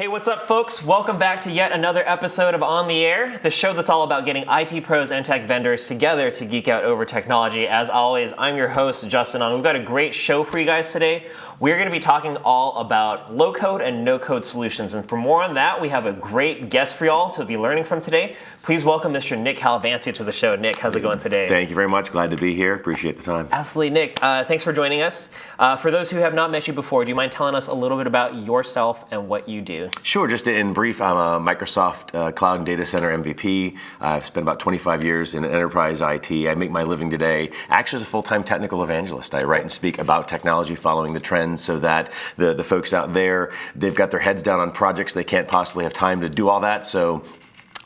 Hey, what's up, folks? Welcome back to yet another episode of On the Air, the show that's all about getting IT pros and tech vendors together to geek out over technology. As always, I'm your host, Justin Ong. We've got a great show for you guys today. We're going to be talking all about low-code and no-code solutions. And for more on that, we have a great guest for y'all to be learning from today. Please welcome Mr. Nick Cavalancia to the show. Nick, how's it going today? Thank you very much. Glad to be here. Appreciate the time. Absolutely, Nick. Thanks for joining us. For those who have not met you before, do you mind telling us a little bit about yourself and what you do? Sure. Just in brief, I'm a Microsoft Cloud and Data Center MVP. I've spent about 25 years in enterprise IT. I make my living today actually as a full-time technical evangelist. I write and speak about technology, following the trends so that the folks out there, they've got their heads down on projects. They can't possibly have time to do all that. So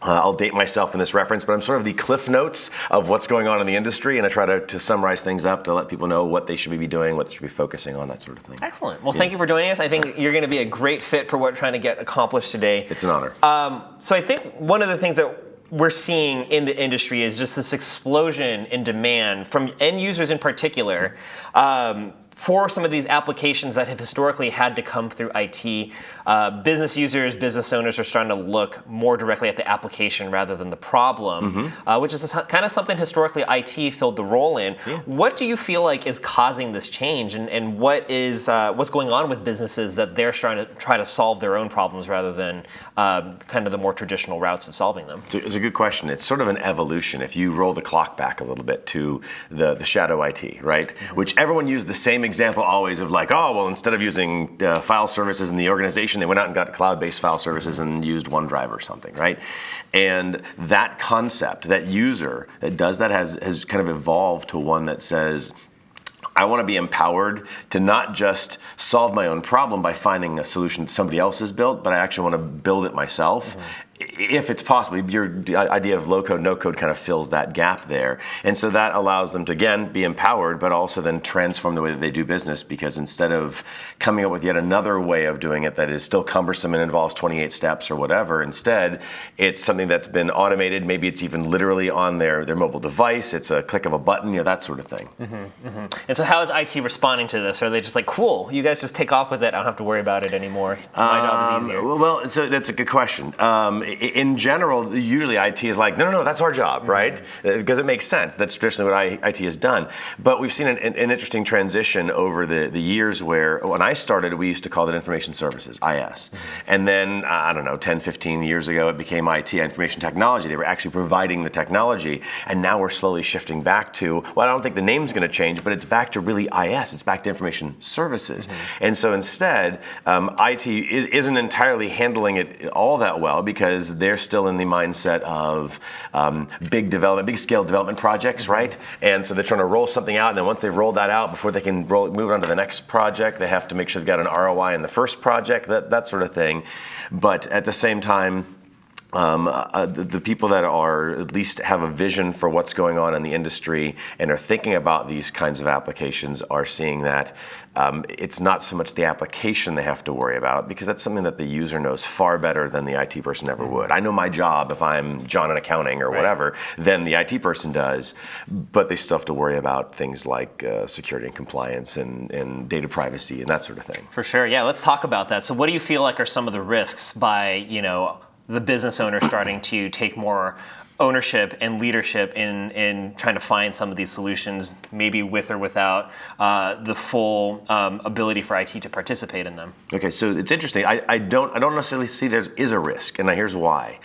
I'll date myself in this reference, but I'm sort of the cliff notes of what's going on in the industry, and I try to summarize things up to let people know what they should be doing, what they should be focusing on, that sort of thing. Excellent. Well, thank you for joining us. I think you're going to be a great fit for what we're trying to get accomplished today. It's an honor. So I think one of the things that we're seeing in the industry is just this explosion in demand from end users in particular for some of these applications that have historically had to come through IT. Business users, business owners are starting to look more directly at the application rather than the problem, which is kind of something historically IT filled the role in. Yeah. What do you feel like is causing this change, and what's going on with businesses that they're trying to solve their own problems rather than kind of the more traditional routes of solving them? It's a good question. It's sort of an evolution. If you roll the clock back a little bit to the shadow IT, right? Which everyone used the same example always of like, oh, well, instead of using file services in the organization, they went out and got cloud-based file services and used OneDrive or something, right? And that concept, that user that does that has kind of evolved to one that says, I want to be empowered to not just solve my own problem by finding a solution that somebody else has built, but I actually want to build it myself. If it's possible. Your idea of low-code, no-code kind of fills that gap there. And so that allows them to, again, be empowered, but also then transform the way that they do business, because instead of coming up with yet another way of doing it that is still cumbersome and involves 28 steps or whatever, instead, it's something that's been automated. Maybe it's even literally on their mobile device. It's a click of a button, that sort of thing. And so how is IT responding to this? Are they just like, cool, you guys just take off with it. I don't have to worry about it anymore. My job is easier. Well, so that's a good question. In general, usually IT is like, no, that's our job, right? Because it makes sense. That's traditionally what IT has done. But we've seen an interesting transition over the years where, when I started, we used to call it information services, IS. And then, 10, 15 years ago, it became IT, information technology. They were actually providing the technology. And now we're slowly shifting back to, well, I don't think the name's going to change, but it's back to really IS. It's back to information services. And so instead, IT isn't entirely handling it all that well, because they're still in the mindset of big scale development projects, right? And so they're trying to roll something out, and then once they've rolled that out, before they can move on to the next project, they have to make sure they've got an ROI in the first project, that sort of thing. But at the same time, the people that are at least have a vision for what's going on in the industry and are thinking about these kinds of applications are seeing that it's not so much the application they have to worry about, because that's something that the user knows far better than the IT person ever would. I know my job if I'm John in accounting or whatever than the IT person does, but they still have to worry about things like security and compliance and data privacy and that sort of thing. For sure, yeah. Let's talk about that. So what do you feel like are some of the risks by, the business owner starting to take more ownership and leadership in trying to find some of these solutions, maybe with or without the full ability for IT to participate in them? Okay, so it's interesting. I don't necessarily see there is a risk, and here's why.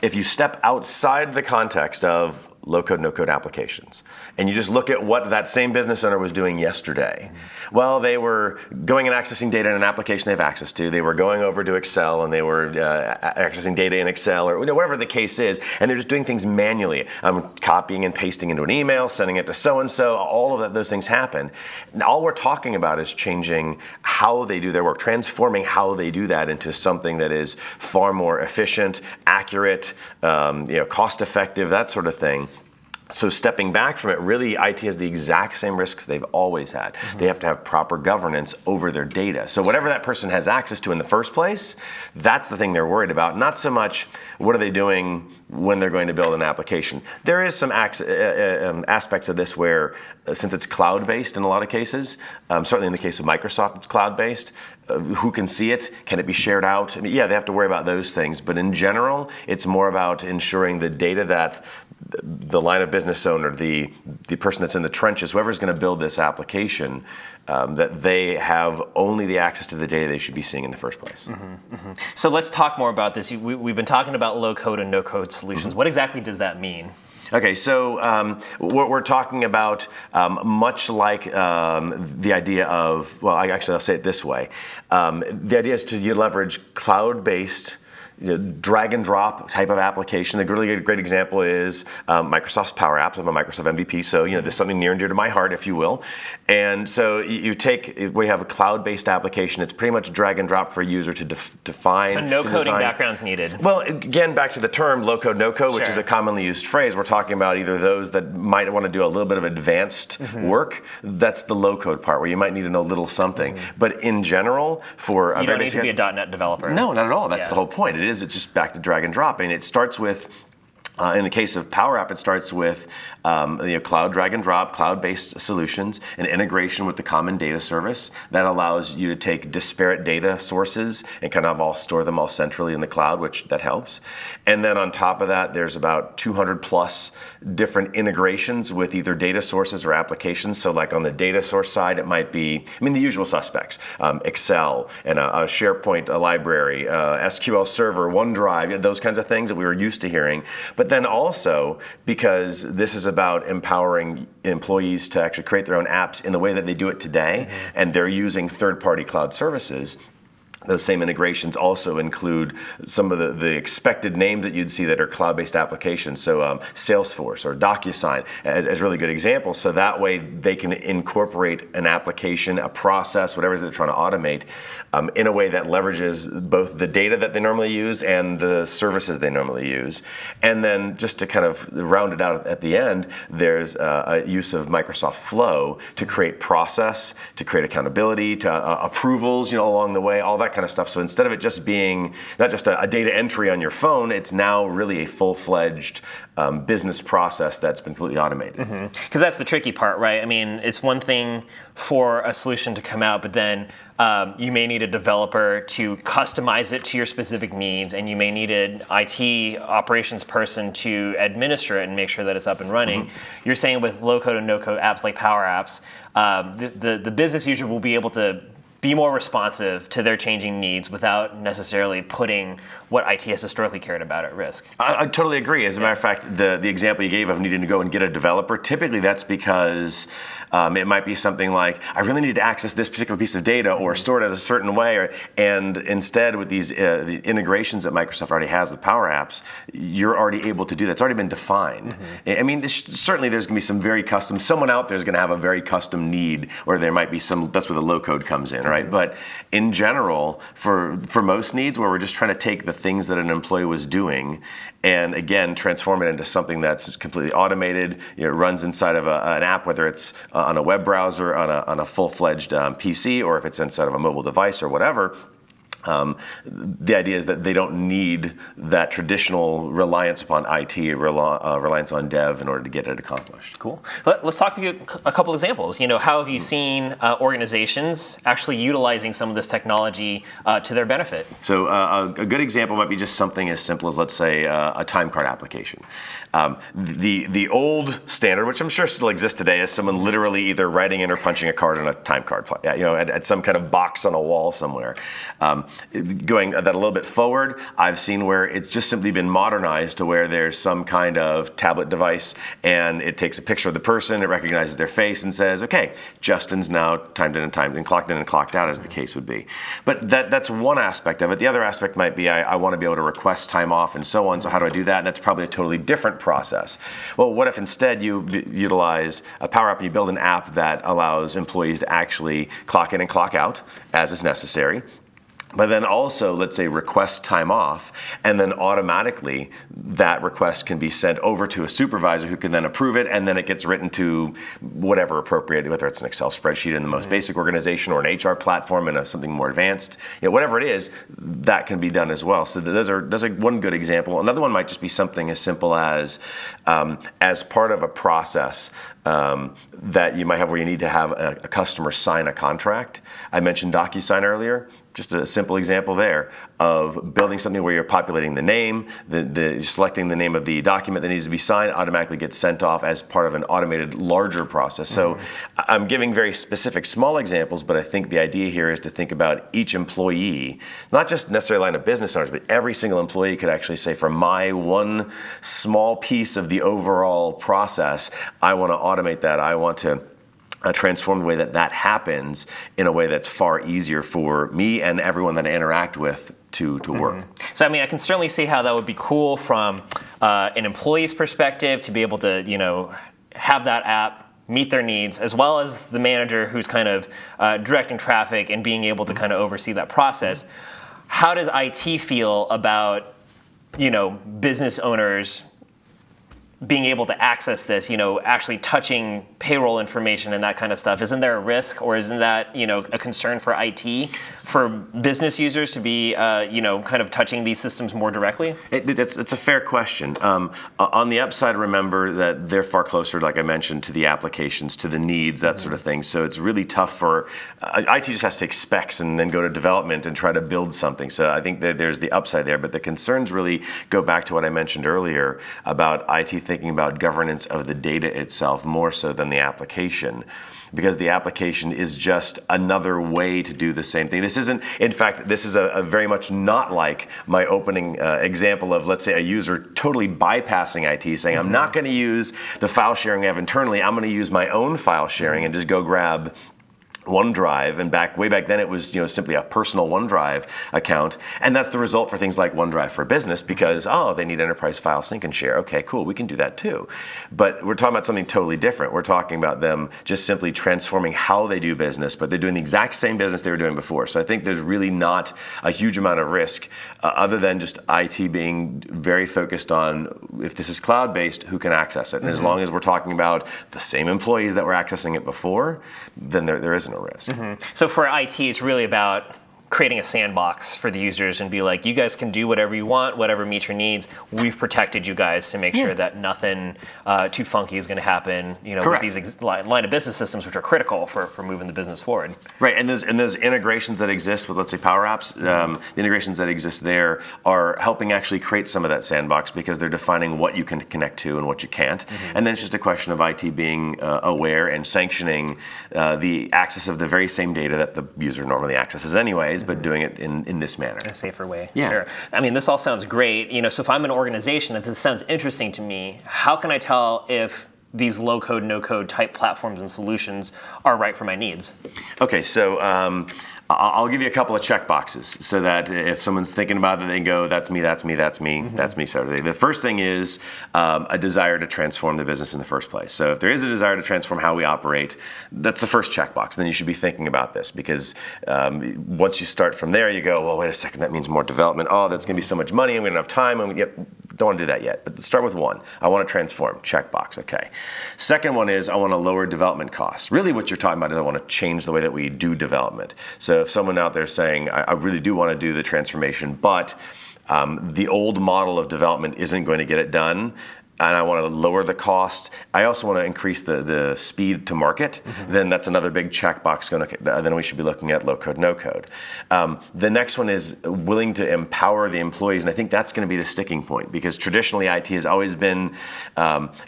If you step outside the context of low-code, no-code applications, and you just look at what that same business owner was doing yesterday. Well, they were going and accessing data in an application they have access to. They were going over to Excel, and they were accessing data in Excel, or whatever the case is, and they're just doing things manually. Copying and pasting into an email, sending it to so-and-so, all of those things happen. And all we're talking about is changing how they do their work, transforming how they do that into something that is far more efficient, accurate, cost-effective, that sort of thing. So stepping back from it, really IT has the exact same risks they've always had. They have to have proper governance over their data. So whatever that person has access to in the first place, that's the thing they're worried about. Not so much what are they doing when they're going to build an application. There is some aspects of this where, since it's cloud-based in a lot of cases, certainly in the case of Microsoft, it's cloud-based. Who can see it? Can it be shared out? I mean, yeah, they have to worry about those things. But in general, it's more about ensuring the data that the line of business owner, the person that's in the trenches, whoever's going to build this application, that they have only the access to the data they should be seeing in the first place. So let's talk more about this. We've been talking about low-code and no-code solutions. What exactly does that mean? Okay, so what we're talking about, much like the idea of, well, I'll say it this way. The idea is to leverage cloud-based, drag and drop type of application. A really great example is Microsoft's Power Apps. I'm a Microsoft MVP, so there's something near and dear to my heart, if you will. And so we have a cloud-based application. It's pretty much drag and drop for a user to define. So no coding background's needed. Well, again, back to the term low code, no code, which is a commonly used phrase. We're talking about either those that might want to do a little bit of advanced work. That's the low code part, where you might need to know a little something. But in general, for you don't need to be a .NET developer. No, not at all. That's the whole point. It's just back to drag and drop, and it starts with, in the case of Power App, it starts with cloud drag and drop, cloud-based solutions, and integration with the common data service that allows you to take disparate data sources and kind of all store them all centrally in the cloud, which that helps. And then on top of that, there's about 200 plus different integrations with either data sources or applications. So like on the data source side, it might be, the usual suspects, Excel and a SharePoint, a library, SQL Server, OneDrive, those kinds of things that we were used to hearing. But then also, because this is about empowering employees to actually create their own apps in the way that they do it today, and they're using third-party cloud services, those same integrations also include some of the expected names that you'd see that are cloud-based applications. So Salesforce or DocuSign as really good examples. So that way they can incorporate an application, a process, whatever it is they're trying to automate, in a way that leverages both the data that they normally use and the services they normally use. And then just to kind of round it out at the end, there's a use of Microsoft Flow to create process, to create accountability, to approvals, along the way, all that kind of stuff. So instead of it just being not just a data entry on your phone, it's now really a full-fledged business process that's been completely automated. Because that's the tricky part, right? It's one thing for a solution to come out, but then you may need a developer to customize it to your specific needs, and you may need an IT operations person to administer it and make sure that it's up and running. You're saying with low-code and no-code apps like Power Apps, the business user will be able to be more responsive to their changing needs without necessarily putting what IT has historically cared about at risk. I totally agree. As a matter of fact, the example you gave of needing to go and get a developer, typically that's because it might be something like, I really need to access this particular piece of data or store it as a certain way. And instead, with these the integrations that Microsoft already has with Power Apps, you're already able to do that. It's already been defined. Certainly there's going to be some very custom, someone out there is going to have a very custom need, or there might be some, that's where the low code comes in, right? But in general, for most needs where we're just trying to take the things that an employee was doing and again transform it into something that's completely automated, runs inside of an app, whether it's on a web browser, on a full-fledged PC, or if it's inside of a mobile device or whatever. The idea is that they don't need that traditional reliance upon IT, reliance on dev in order to get it accomplished. Cool. Let's talk through a couple examples. How have you seen organizations actually utilizing some of this technology to their benefit? So a good example might be just something as simple as, let's say, a time card application. The old standard, which I'm sure still exists today, is someone literally either writing in or punching a card on a time card, at some kind of box on a wall somewhere. Going that a little bit forward, I've seen where it's just simply been modernized to where there's some kind of tablet device and it takes a picture of the person, it recognizes their face and says, okay, Justin's now timed in and clocked out, as the case would be. But that's one aspect of it. The other aspect might be I want to be able to request time off and so on. So how do I do that? And that's probably a totally different process. Well, what if instead you utilize a Power App and you build an app that allows employees to actually clock in and clock out as is necessary? But then also, let's say, request time off, and then automatically that request can be sent over to a supervisor who can then approve it, and then it gets written to whatever appropriate, whether it's an Excel spreadsheet in the most basic organization or an HR platform in something more advanced, whatever it is, that can be done as well. So those are one good example. Another one might just be something as simple as part of a process that you might have where you need to have a customer sign a contract. I mentioned DocuSign earlier. Just a simple example there of building something where you're populating the name, selecting the name of the document that needs to be signed, automatically gets sent off as part of an automated larger process. So I'm giving very specific small examples, but I think the idea here is to think about each employee, not just necessarily line of business owners, but every single employee could actually say, for my one small piece of the overall process, I want to automate that. I want to transform the way that happens in a way that's far easier for me and everyone that I interact with to work. So I mean, I can certainly see how that would be cool from an employee's perspective to be able to, have that app meet their needs, as well as the manager who's kind of directing traffic and being able to kind of oversee that process. How does IT feel about, business owners being able to access this, actually touching payroll information and that kind of stuff? Isn't there a risk, or isn't that, a concern for IT, for business users to be, kind of touching these systems more directly? It's a fair question. On the upside, remember that they're far closer, like I mentioned, to the applications, to the needs, that sort of thing. So it's really tough for IT just has to take specs and then go to development and try to build something. So I think that there's the upside there, but the concerns really go back to what I mentioned earlier about IT thinking about governance of the data itself more so than the application, because the application is just another way to do the same thing. This isn't, in fact, this is a very much not like my opening example of, let's say, a user totally bypassing IT, saying, I'm not going to use the file sharing we have internally, I'm going to use my own file sharing and just go grab OneDrive, and way back then it was simply a personal OneDrive account, and that's the result for things like OneDrive for Business, because they need enterprise file sync and share. Okay, cool, we can do that too. But we're talking about something totally different. We're talking about them just simply transforming how they do business, but they're doing the exact same business they were doing before. So I think there's really not a huge amount of risk other than just IT being very focused on, if this is cloud-based, who can access it. And as long as we're talking about the same employees that were accessing it before, then there isn't a risk. So for IT, it's really about creating a sandbox for the users and be like, you guys can do whatever you want, whatever meets your needs. We've protected you guys to make sure that nothing too funky is going to happen. With these line of business systems, which are critical for moving the business forward. Right, and those integrations that exist with, let's say, Power Apps, the integrations that exist there are helping actually create some of that sandbox, because they're defining what you can connect to and what you can't. And then it's just a question of IT being aware and sanctioning the access of the very same data that the user normally accesses anyways, but doing it in this manner. In a safer way. Yeah. Sure. I mean, this all sounds great. So if I'm an organization, this sounds interesting to me. How can I tell if these low-code, no-code type platforms and solutions are right for my needs? Okay, so I'll give you a couple of check boxes so that if someone's thinking about it, they can go, that's me, that's me, that's me, that's me, sort of thing. The first thing is a desire to transform the business in the first place. So if there is a desire to transform how we operate, that's the first checkbox. Then you should be thinking about this, because once you start from there, you go, well, wait a second, that means more development. Oh, that's going to be so much money, and we don't have time, and don't want to do that yet. But start with one. I want to transform. Checkbox. Okay. Second one is I want to lower development costs. Really what you're talking about is I want to change the way that we do development. So if someone out there saying, I really do want to do the transformation, but the old model of development isn't going to get it done, and I want to lower the cost, I also want to increase the speed to market, then that's another big checkbox. Then we should be looking at low code, no code. The next one is willing to empower the employees, and I think that's going to be the sticking point, because traditionally IT has always been,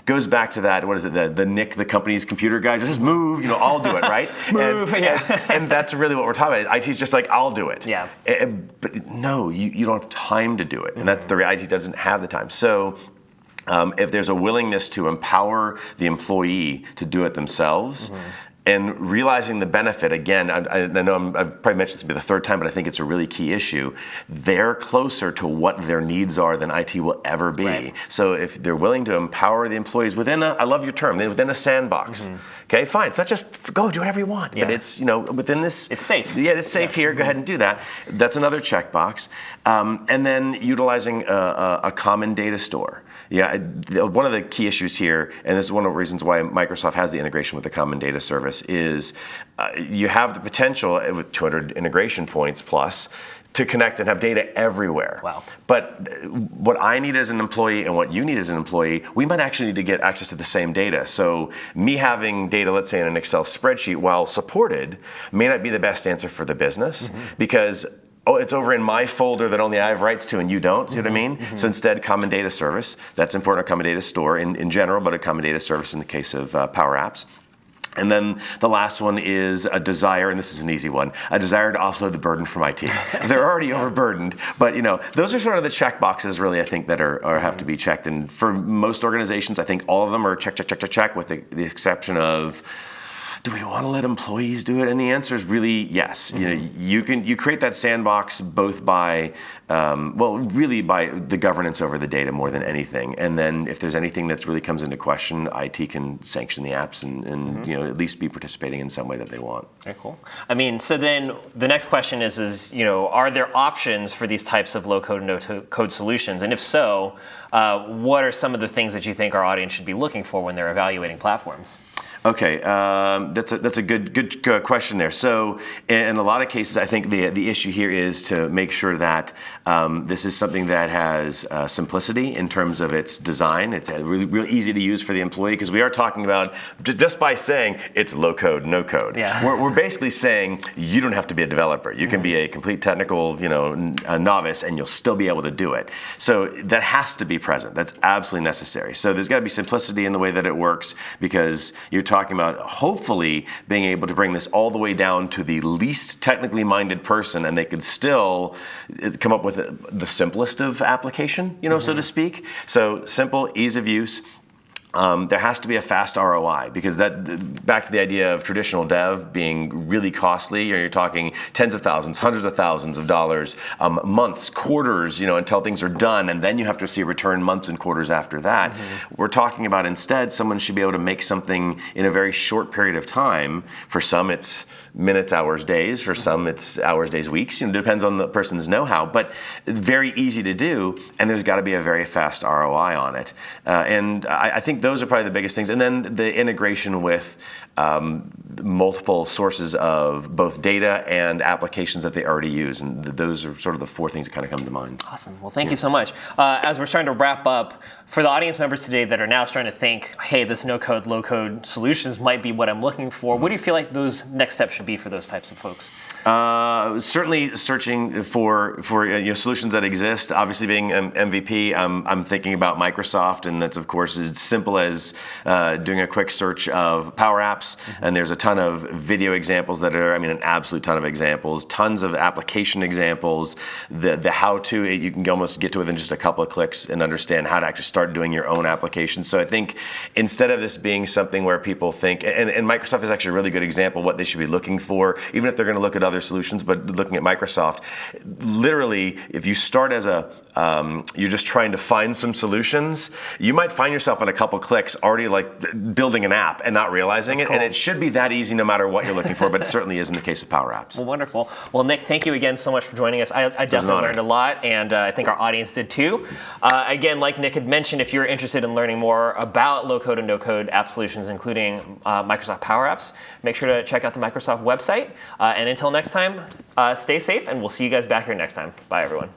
goes back to that, what is it, the NIC, the company's computer guys, just move, I'll do it, right? Move, and that's really what we're talking about. IT's just like, I'll do it. Yeah. But no, you don't have time to do it, and that's the reality. IT doesn't have the time. So if there's a willingness to empower the employee to do it themselves, and realizing the benefit. Again, I know I've probably mentioned this to be the third time, but I think it's a really key issue. They're closer to what their needs are than IT will ever be. Right. So if they're willing to empower the employees within I love your term, within a sandbox. Okay, fine. It's not just go do whatever you want, but it's within this. It's safe. Yeah, it's safe here. Go ahead and do that. That's another checkbox. And then utilizing a common data store. Yeah, one of the key issues here, and this is one of the reasons why Microsoft has the integration with the Common Data Service, is you have the potential with 200 integration points plus to connect and have data everywhere. Wow. But what I need as an employee and what you need as an employee, we might actually need to get access to the same data. So me having data, let's say in an Excel spreadsheet, while supported, may not be the best answer for the business because it's over in my folder that only I have rights to and you don't, see what I mean? So instead, Common Data Service, that's important, a Common Data Store in general, but a Common Data Service in the case of Power Apps. And then the last one is a desire, and this is an easy one, a desire to offload the burden from IT. They're already overburdened, but those are sort of the check boxes really I think that are have to be checked. And for most organizations, I think all of them are check, with the exception of, do we want to let employees do it? And the answer is really yes. You create that sandbox both by, really by the governance over the data more than anything. And then if there's anything that really comes into question, IT can sanction the apps and at least be participating in some way that they want. Very cool. I mean, so then the next question is are there options for these types of low-code and no-code solutions? And if so, what are some of the things that you think our audience should be looking for when they're evaluating platforms? Okay, that's a good question there. So in a lot of cases, I think the issue here is to make sure that this is something that has simplicity in terms of its design. It's real easy to use for the employee because we are talking about just by saying it's low code, no code. Yeah. We're basically saying you don't have to be a developer. You can be a complete technical, a novice, and you'll still be able to do it. So that has to be present. That's absolutely necessary. So there's got to be simplicity in the way that it works because you're talking about hopefully being able to bring this all the way down to the least technically minded person and they could still come up with the simplest of application, so to speak. So simple, ease of use. There has to be a fast ROI because back to the idea of traditional dev being really costly. You're talking tens of thousands, hundreds of thousands of dollars, months, quarters, until things are done, and then you have to see a return months and quarters after that. We're talking about instead someone should be able to make something in a very short period of time. For some, it's minutes, hours, days. For some, it's hours, days, weeks. It depends on the person's know-how, but very easy to do, and there's got to be a very fast ROI on it. And I think those are probably the biggest things. And then the integration with multiple sources of both data and applications that they already use. And those are sort of the four things that kind of come to mind. Awesome. Well, thank you so much. As we're starting to wrap up, for the audience members today that are now starting to think, hey, this no-code, low-code solutions might be what I'm looking for, what do you feel like those next steps should be for those types of folks? Certainly searching for solutions that exist. Obviously, being MVP, I'm thinking about Microsoft, and that's of course as simple as doing a quick search of Power Apps, and there's a ton of video examples that are, an absolute ton of examples, tons of application examples. The how-to, you can almost get to within just a couple of clicks and understand how to actually start doing your own application. So I think instead of this being something where people think, and Microsoft is actually a really good example of what they should be looking for, even if they're going to look at other solutions, but looking at Microsoft, literally, if you start as you're just trying to find some solutions, you might find yourself in a couple clicks already like building an app and not realizing it. Cool. And it should be that easy no matter what you're looking for, but it certainly is in the case of Power Apps. Well, wonderful. Well, Nick, thank you again so much for joining us. I definitely learned a lot, and I think our audience did too. Again, like Nick had mentioned, if you're interested in learning more about low-code and no-code app solutions, including Microsoft Power Apps, make sure to check out the Microsoft website. And until next time, stay safe, and we'll see you guys back here next time. Bye, everyone.